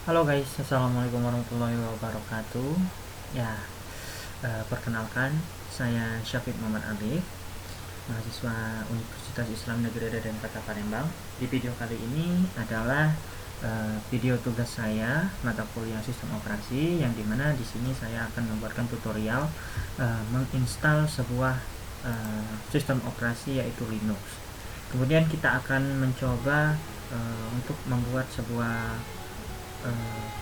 Halo guys, assalamualaikum warahmatullahi wabarakatuh. Ya, perkenalkan, saya Syafiq Muhammad Alif, mahasiswa Universitas Islam Negeri Denpasar Palembang. Di video kali ini adalah video tugas saya mata kuliah sistem operasi, yang dimana di sini saya akan membuatkan tutorial menginstal sebuah sistem operasi yaitu Linux. Kemudian kita akan mencoba untuk membuat sebuah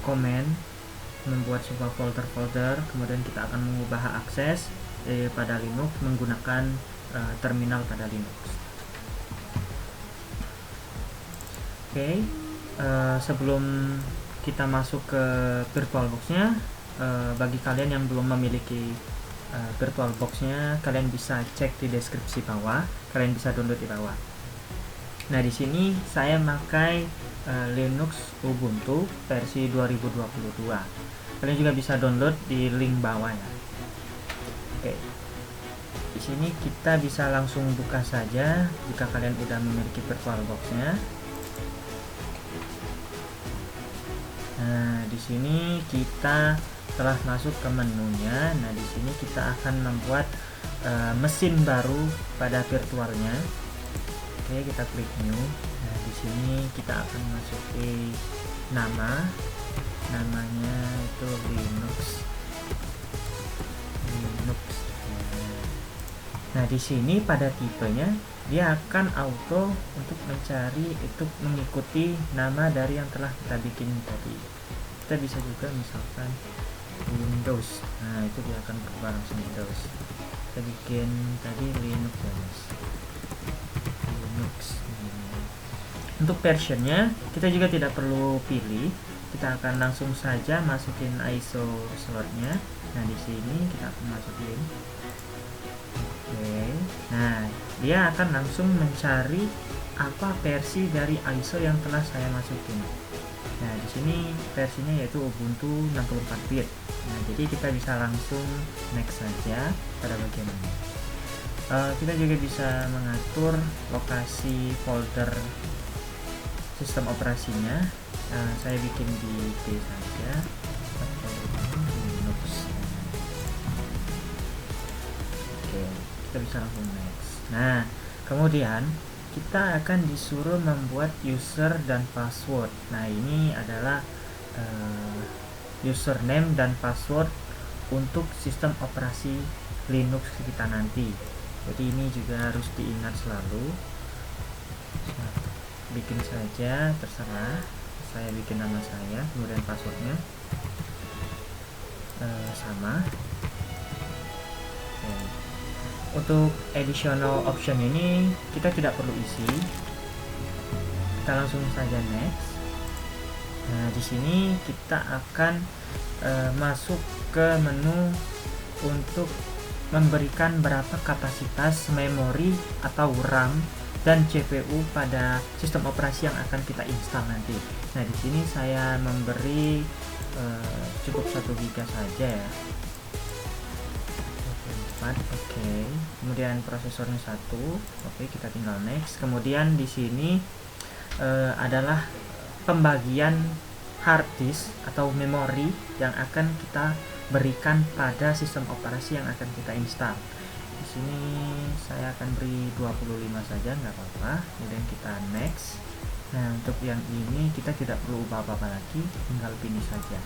komen, membuat sebuah folder-folder, kemudian kita akan mengubah akses pada Linux menggunakan terminal pada Linux. Oke, sebelum kita masuk ke VirtualBox-nya, bagi kalian yang belum memiliki VirtualBox-nya, kalian bisa cek di deskripsi bawah, kalian bisa download di bawah. Nah, di sini saya pakai Linux Ubuntu versi 2022. Kalian juga bisa download di link bawah ya. Oke. Di sini kita bisa langsung buka saja jika kalian udah memiliki VirtualBox-nya. Nah, di sini kita telah masuk ke menunya. Nah, di sini kita akan membuat mesin baru pada virtualnya. Oke, kita klik new. Nah, di sini kita akan masuki namanya itu Linux. Nah, di sini pada tipenya dia akan auto untuk mencari, untuk mengikuti nama dari yang telah kita bikin tadi. Kita bisa juga misalkan Windows. Nah, itu dia akan berubah langsung Windows. Kita bikin tadi Linux ya, guys. Untuk versionnya kita juga tidak perlu pilih, kita akan langsung saja masukin ISO slotnya. Nah, di sini kita akan masukin. Oke, nah dia akan langsung mencari apa versi dari ISO yang telah saya masukin. Nah, di sini versinya yaitu Ubuntu 64 bit. Nah, jadi kita bisa langsung next saja pada bagian ini. Kita juga bisa mengatur lokasi folder sistem operasinya. Saya bikin di D saja atau Linux. Oke, kita bisa langsung next. Nah, kemudian kita akan disuruh membuat user dan password. Nah, ini adalah username dan password untuk sistem operasi Linux kita nanti. Jadi ini juga harus diingat selalu. Bikin saja, terserah. Saya bikin nama saya, kemudian passwordnya sama. Oke. Untuk additional option ini kita tidak perlu isi, kita langsung saja next. Nah, di sini kita akan masuk ke menu untuk memberikan berapa kapasitas memori atau RAM dan CPU pada sistem operasi yang akan kita install nanti. Nah, di sini saya memberi cukup 1 GB saja ya. Oke. Kemudian prosesornya 1. Oke, kita tinggal next. Kemudian di sini adalah pembagian hard disk atau memori yang akan kita berikan pada sistem operasi yang akan kita install. Di sini saya akan beri 25 saja, nggak apa-apa. Kemudian kita next. Nah, untuk yang ini kita tidak perlu ubah apa-apa lagi, tinggal pilih saja.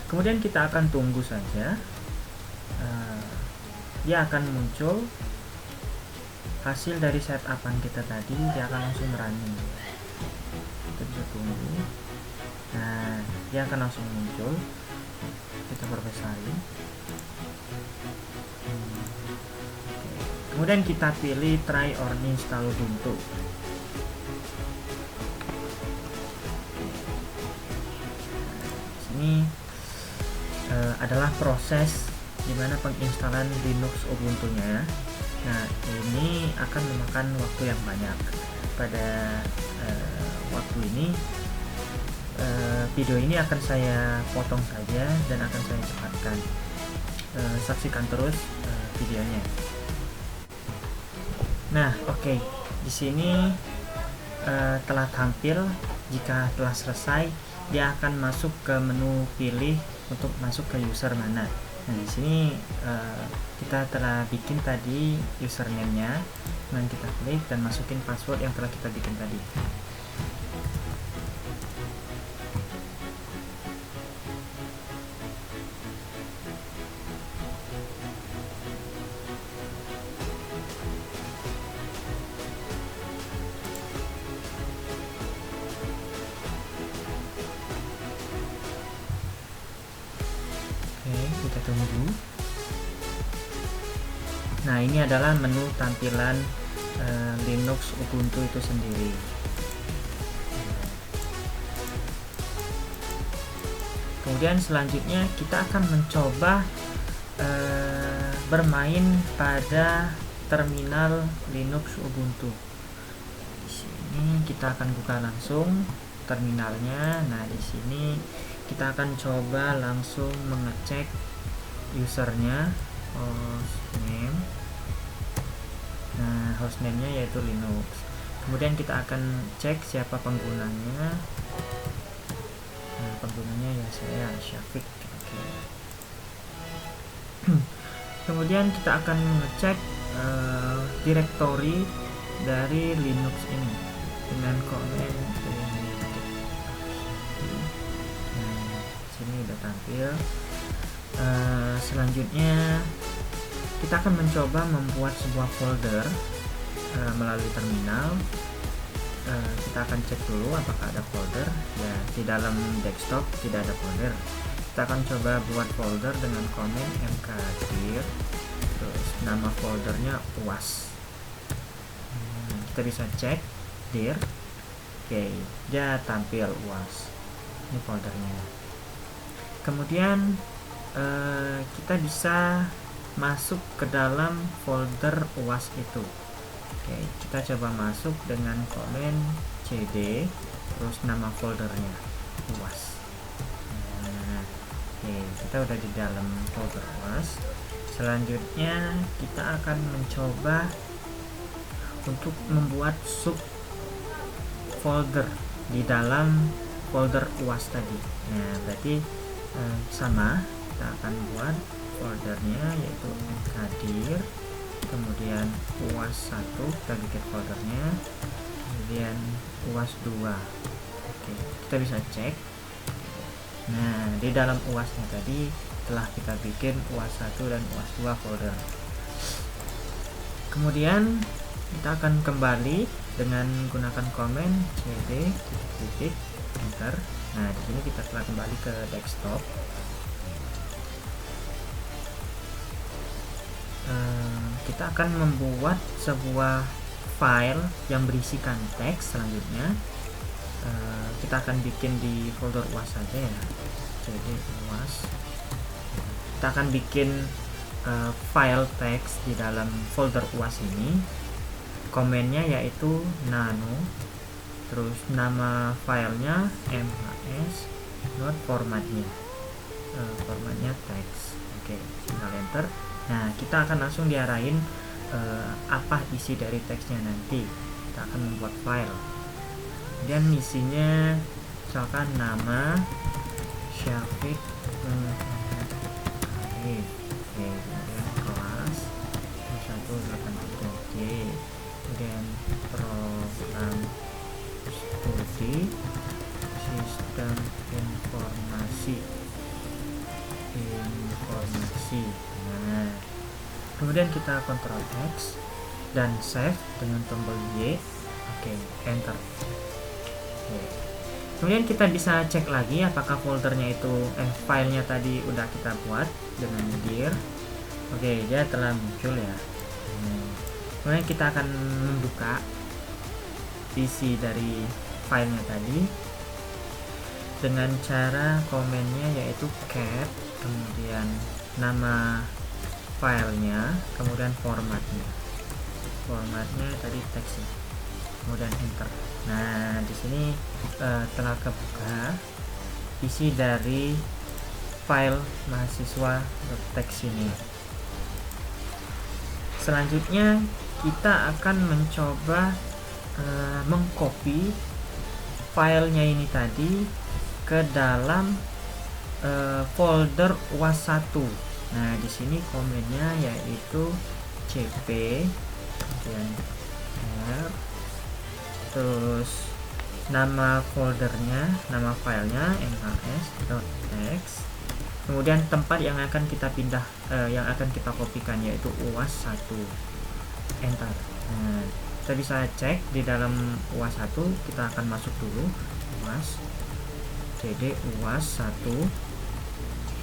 Kemudian kita akan tunggu saja. Dia akan muncul hasil dari setupan kita tadi, dia akan langsung running. Kita bisa tunggu. Nah, dia akan langsung muncul. Kita perbesarin. Kemudian kita pilih try or install Ubuntu. Ini adalah proses dimana penginstalan Linux Ubuntu-nya. Nah, ini akan memakan waktu yang banyak. Pada waktu ini video ini akan saya potong saja dan akan saya cepatkan. Saksikan terus videonya. Nah, oke. Di sini telah tampil jika telah selesai dia akan masuk ke menu pilih untuk masuk ke user mana. Nah, di sini kita telah bikin tadi username-nya. Kemudian kita klik dan masukin password yang telah kita bikin tadi. Kita tunggu. Nah, ini adalah menu tampilan Linux Ubuntu itu sendiri. Kemudian selanjutnya kita akan mencoba bermain pada terminal Linux Ubuntu. Di sini kita akan buka langsung terminalnya. Nah, di sini kita akan coba langsung mengecek usernya, hostname. Nah, hostname-nya yaitu Linux. Kemudian kita akan cek siapa penggunanya. Nah, penggunanya ya saya Syafiq. Oke. Kemudian kita akan mengecek direktori dari Linux ini dengan komen. Sini udah tampil. Selanjutnya kita akan mencoba membuat sebuah folder melalui terminal. Kita akan cek dulu apakah ada folder. Ya, di dalam desktop tidak ada folder. Kita akan coba buat folder dengan komen mkdir, terus nama foldernya uas. Kita bisa cek dir. Oke, dia tampil uas. Ini foldernya. Kemudian kita bisa masuk ke dalam folder uas itu. Oke, kita coba masuk dengan komen cd terus nama foldernya uas. Nah, oke, kita udah di dalam folder uas. Selanjutnya kita akan mencoba untuk membuat sub folder di dalam folder uas tadi. Nah, berarti sama, kita akan buat foldernya yaitu mkdir, kemudian uas 1 kita bikin foldernya, kemudian uas 2. Oke, kita bisa cek. Nah, di dalam uasnya tadi telah kita bikin uas 1 dan uas 2 folder. Kemudian kita akan kembali dengan menggunakan komen cd titik enter. Nah, di sini kita telah kembali ke desktop. Kita akan membuat sebuah file yang berisikan teks. Selanjutnya kita akan bikin di folder uas saja ya, jadi uas. Kita akan bikin file teks di dalam folder uas ini. Komennya yaitu nano, terus nama filenya mhs, formatnya formatnya teks. Oke, tinggal enter. Nah, kita akan langsung diarahin apa isi dari teksnya nanti. Kita akan membuat file dan isinya misalkan nama Syafiq, kemudian kelas 183J, kemudian program studi sistem informasi. Nah, kemudian kita Ctrl X dan save dengan tombol Y. Oke, enter. Oke. Kemudian kita bisa cek lagi apakah foldernya itu filenya tadi udah kita buat dengan dir. Oke, dia telah muncul ya. Kemudian kita akan membuka isi dari filenya tadi dengan cara komennya yaitu cat, kemudian nama filenya, kemudian formatnya tadi teksnya, kemudian enter. Nah, di sini telah kebuka isi dari file mahasiswa.txt ini. Selanjutnya kita akan mencoba mengcopy filenya ini tadi ke dalam folder UAS1. Nah, di sini komennya yaitu cp kemudian r, terus nama foldernya, nama filenya mhs.txt, kemudian tempat yang akan kita pindah, yang akan kita kopikan yaitu UAS1, enter. Nah, kita bisa cek di dalam UAS1, kita akan masuk dulu UAS cd UAS1,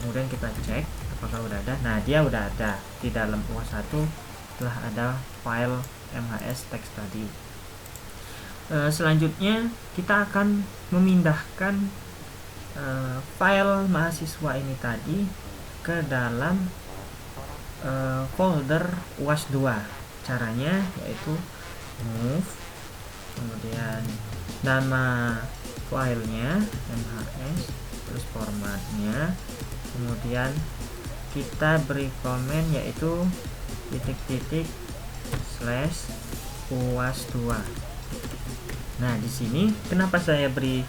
kemudian kita cek apakah udah ada. Nah, dia udah ada di dalam UAS1, telah ada file mhs.txt tadi. Selanjutnya kita akan memindahkan file mahasiswa ini tadi ke dalam folder UAS2. Caranya yaitu move, kemudian nama filenya mhs, terus formatnya, kemudian kita beri komen yaitu /uas2. Nah, di sini kenapa saya beri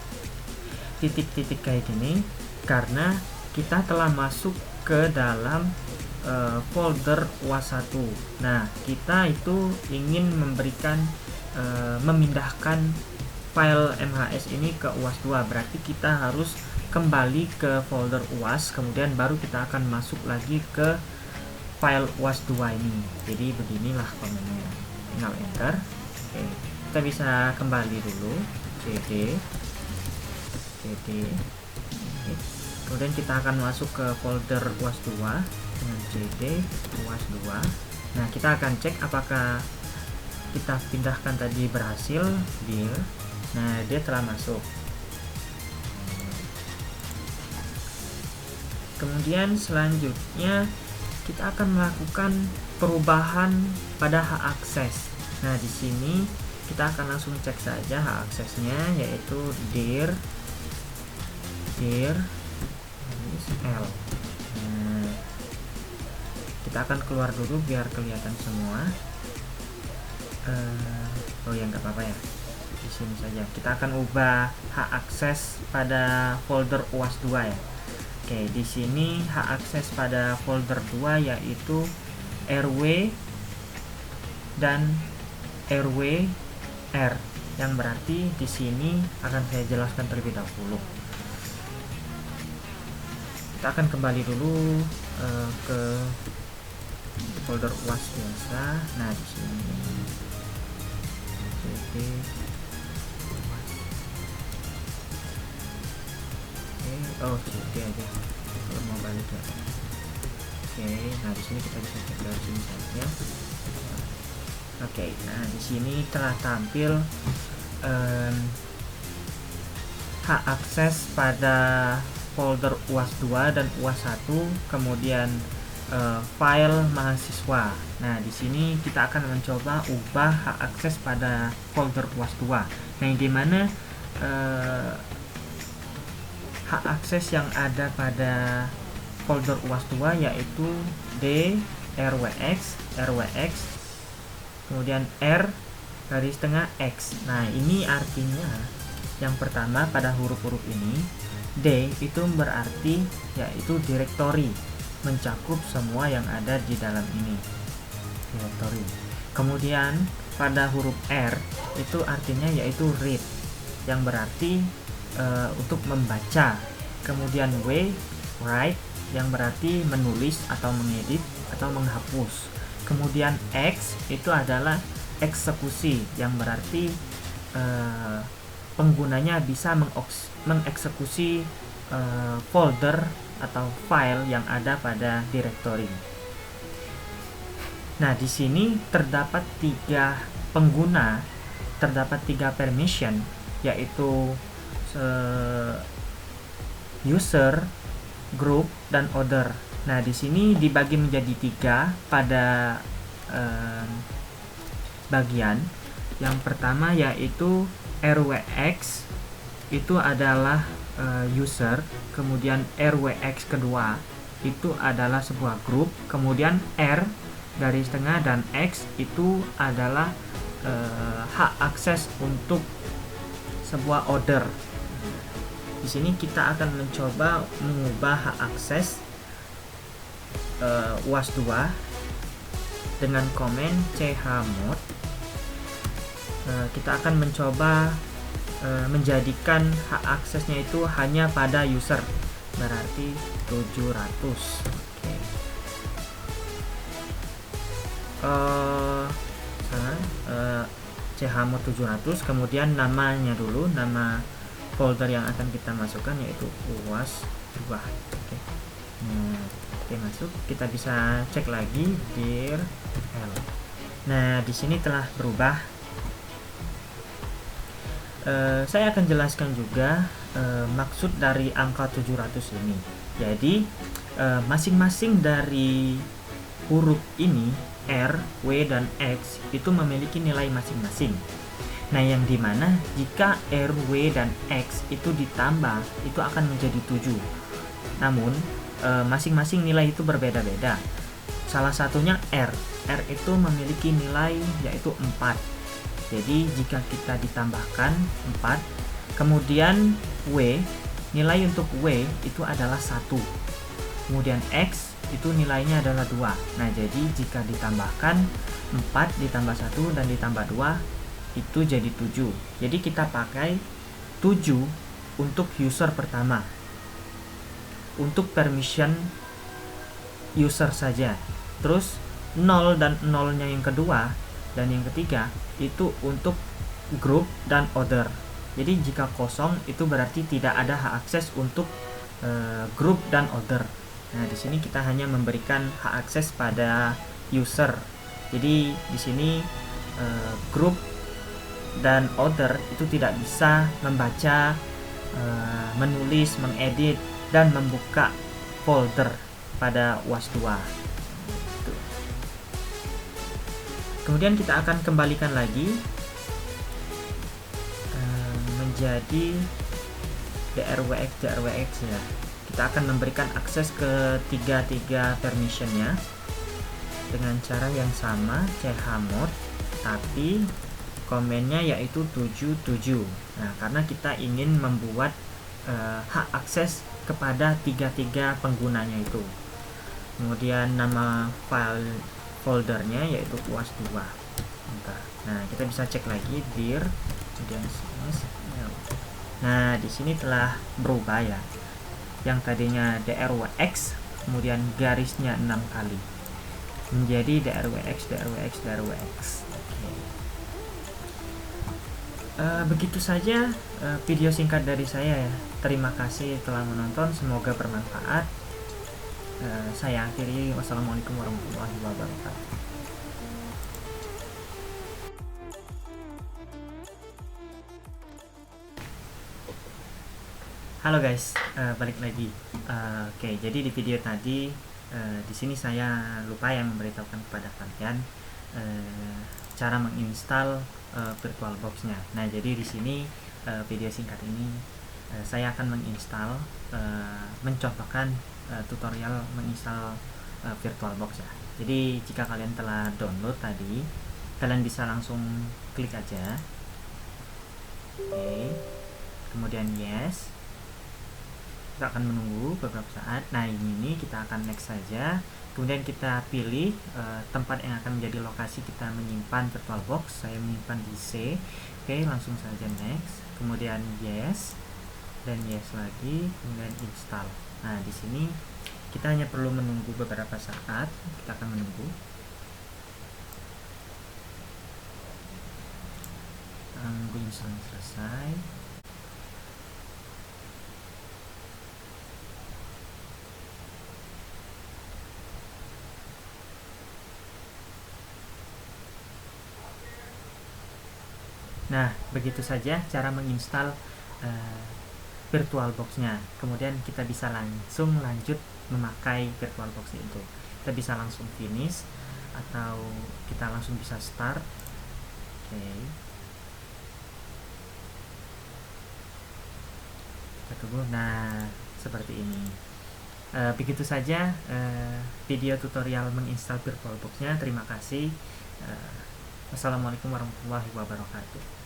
titik-titik kayak gini? Karena kita telah masuk ke dalam folder UAS1. Nah, kita itu ingin memberikan memindahkan file MHS ini ke UAS2, berarti kita harus kembali ke folder UAS, kemudian baru kita akan masuk lagi ke file UAS2 ini. Jadi beginilah komennya, tinggal enter. Oke, kita bisa kembali dulu cd, kemudian kita akan masuk ke folder UAS2 dengan cd UAS2. Nah, kita akan cek apakah kita pindahkan tadi berhasil. Deal. Nah, dia telah masuk. Kemudian selanjutnya kita akan melakukan perubahan pada hak akses. Nah, di sini kita akan langsung cek saja hak aksesnya, yaitu dir l. Nah, kita akan keluar dulu biar kelihatan semua. Oh ya, nggak apa-apa ya, di sini saja. Kita akan ubah hak akses pada folder UAS2 ya. Oke, di sini hak akses pada folder 2 yaitu rw dan rwr, yang berarti di sini akan saya jelaskan terlebih dahulu. Kita akan kembali dulu ke folder UAS biasa. Nah, di sini cd UAS. Oh, cd aja kalau mau balik ya. Oke, nah di sini kita bisa cek dari sini saja. Oke, nah di sini telah tampil hak akses pada folder UAS2 dan UAS1, kemudian file mahasiswa. Nah, di sini kita akan mencoba ubah hak akses pada folder UAS2. Nah, yang dimana hak akses yang ada pada folder UAS2 yaitu d rwx, kemudian r garis tengah x. Nah, ini artinya yang pertama pada huruf-huruf ini D itu berarti yaitu directory, mencakup semua yang ada di dalam ini, directory. Kemudian pada huruf R itu artinya yaitu read, yang berarti untuk membaca. Kemudian W, write, yang berarti menulis atau mengedit atau menghapus. Kemudian X itu adalah eksekusi, yang berarti penggunanya bisa mengeksekusi folder atau file yang ada pada directory. Nah, di sini terdapat 3 pengguna, terdapat 3 permission, yaitu user, group, dan other. Nah, di sini dibagi menjadi 3 pada bagian. Yang pertama yaitu rwx, itu adalah user, kemudian rwx kedua itu adalah sebuah grup, kemudian r garis tengah dan x itu adalah hak akses untuk sebuah order. Di sini kita akan mencoba mengubah hak akses UAS 2 dengan komen chmod. Kita akan mencoba menjadikan hak aksesnya itu hanya pada user, berarti 700. Chmod 700, kemudian namanya dulu, nama folder yang akan kita masukkan yaitu UAS 2. Oke, masuk. Kita bisa cek lagi dir L. Nah, di sini telah berubah. Saya akan jelaskan juga maksud dari angka 700 ini. Jadi masing-masing dari huruf ini, R, W, dan X, itu memiliki nilai masing-masing. Nah, yang dimana jika R, W, dan X itu ditambah, itu akan menjadi 7. Namun masing-masing nilai itu berbeda-beda. Salah satunya R itu memiliki nilai yaitu 4. Jadi jika kita ditambahkan 4, kemudian W, nilai untuk W itu adalah 1. Kemudian X itu nilainya adalah 2. Nah, jadi jika ditambahkan 4 ditambah 1 dan ditambah 2 itu jadi 7. Jadi kita pakai 7 untuk user pertama, untuk permission user saja. Terus 0 dan 0-nya yang kedua dan yang ketiga itu untuk group dan other. Jadi jika kosong itu berarti tidak ada hak akses untuk group dan other. Nah, di sini kita hanya memberikan hak akses pada user. Jadi di sini group dan other itu tidak bisa membaca, menulis, mengedit, dan membuka folder pada UAS 2. Kemudian kita akan kembalikan lagi menjadi drwx ya. Kita akan memberikan akses ke tiga permissionnya dengan cara yang sama, chmod, tapi komennya yaitu 77. Nah, karena kita ingin membuat hak akses kepada tiga penggunanya itu. Kemudian nama file foldernya yaitu UAS 2. Nah, kita bisa cek lagi dir, kemudian nah, di sini telah berubah ya. Yang tadinya drwx, kemudian garisnya 6 kali menjadi drwx. Begitu saja video singkat dari saya ya. Terima kasih telah menonton, semoga bermanfaat. Saya akhiri, wassalamualaikum warahmatullahi wabarakatuh. Halo guys, balik lagi. Oke, jadi di video tadi di sini saya lupa yang memberitahukan kepada kalian cara menginstal VirtualBox-nya. Nah, jadi di sini video singkat ini saya akan menginstal, mencontohkan tutorial menginstal VirtualBox ya. Jadi jika kalian telah download tadi, kalian bisa langsung klik aja. Oke. Kemudian yes. Kita akan menunggu beberapa saat. Nah, ini kita akan next saja. Kemudian kita pilih tempat yang akan menjadi lokasi kita menyimpan VirtualBox. Saya menyimpan di C. Oke, langsung saja next. Kemudian yes dan yes lagi, kemudian install. Nah, di sini kita hanya perlu menunggu beberapa saat. Kita akan menunggu. Tunggu install selesai. Nah, begitu saja cara menginstal VirtualBox-nya. Kemudian kita bisa langsung lanjut memakai VirtualBox itu. Kita bisa langsung finish atau kita langsung bisa start. Oke. Kita tunggu. Nah, seperti ini. Begitu saja video tutorial menginstal VirtualBox-nya. Terima kasih. Wassalamualaikum warahmatullahi wabarakatuh.